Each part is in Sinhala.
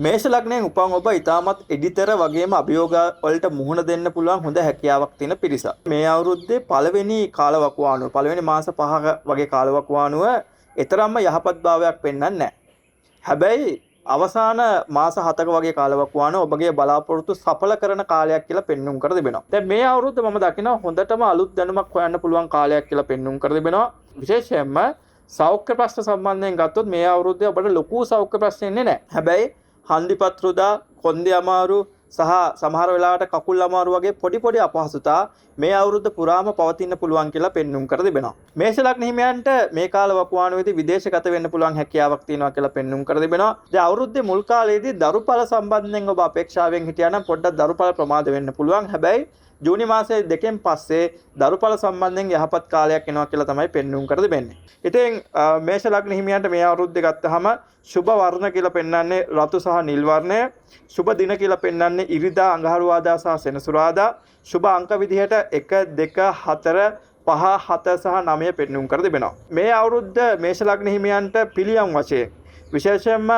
මේෂ ලග්නයෙන් උපන් ඔබ ඊටමත් එඩිතර වගේම අභියෝග වලට මුහුණ දෙන්න පුළුවන් හොඳ හැකියාවක් තියෙන පිරිසක්. මේ අවුරුද්දේ පළවෙනි කාලවකවානුව පළවෙනි මාස 5 වගේ කාලවකවානුව ඊතරම්ම යහපත් භාවයක් පෙන්වන්නේ නැහැ. හැබැයි අවසාන මාස 7ක වගේ කාලවකවානුව ඔබගේ බලාපොරොත්තු සඵල කරන කාලයක් කියලා පෙන්눔 කර තිබෙනවා. දැන් මේ අවුරුද්ද මම දකිනවා හොඳටම අලුත් දැනුමක් හොයන්න පුළුවන් කාලයක් කියලා පෙන්눔 කර තිබෙනවා. විශේෂයෙන්ම සෞඛ්‍ය ප්‍රශ්න සම්බන්ධයෙන් ගත්තොත් මේ අවුරුද්දේ ඔබට ලොකු සෞඛ්‍ය ප්‍රශ්න එන්නේ නැහැ. හැබැයි හන්දිපත් රුදා, කොන්දේ අමාරු සහ සමහර වෙලාවට කකුල් අමාරු වගේ පොඩි පොඩි අපහසුතා මේ අවුරුද්ද පුරාම පවතින්න පුළුවන් කියලා පෙන්눔 කර තිබෙනවා. මේෂ ලග්න හිමියන්ට මේ කාල වකවානුවේදී විදේශගත වෙන්න පුළුවන් හැකියාවක් තියෙනවා කියලා පෙන්눔 කර තිබෙනවා. දැන් අවුරුද්දේ මුල් කාලයේදී දරුඵල සම්බන්ධයෙන් ඔබ අපේක්ෂාවෙන් හිටියා නම් පොඩ්ඩක් දරුඵල ප්‍රමාද වෙන්න පුළුවන්. හැබැයි ජූනි මාසයේ දෙකෙන් පස්සේ දරුඵල සම්බන්ධයෙන් යහපත් කාලයක් එනවා කියලා තමයි පෙන්눔 කර තිබෙන්නේ. ඉතින් මේෂ ලග්න හිමියන්ට මේ අවුරුද්දේ ගත්තාම සුබ වර්ණ කියලා පෙන්වන්නේ රතු සහ නිල් වර්ණය. සුබ දින කියලා පෙන්වන්නේ ඉරිදා, අඟහරුවාදා සහ සෙනසුරාදා. සුබ අංක විදිහට 1 2 4 5 7 සහ 9 පෙන්눔 කර තිබෙනවා. මේ අවුරුද්ද මේෂ ලග්න හිමියන්ට පිළියම් වශයෙන් විශේෂයෙන්ම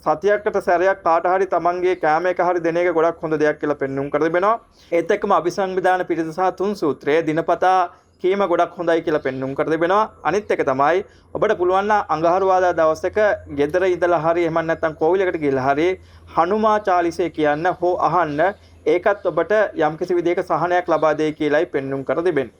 සතියකට සැරයක් කාට හරි තමන්ගේ කෑම එක හරි දෙන එක ගොඩක් හොඳ දෙයක් කියලා පෙන්눔 කර තිබෙනවා. ඒත් එක්කම අபிසංවිධාන පිරිස සහ තුන් සූත්‍රයේ දිනපතා කීම ගොඩක් හොඳයි කියලා පෙන්눔 කර තිබෙනවා. අනිත් එක තමයි ඔබට පුළුවන් නම් අඟහරුවාදා දවසක ගෙදර ඉඳලා හරි එහෙම නැත්නම් කෝවිලකට ගිහලා හරි හනුමා චාලිසය කියන්න හෝ අහන්න. ඒකත් ඔබට යම්කිසි විදිහක සහනයක් ලබා දෙයි කියලායි පෙන්눔 කර තිබෙන්නේ.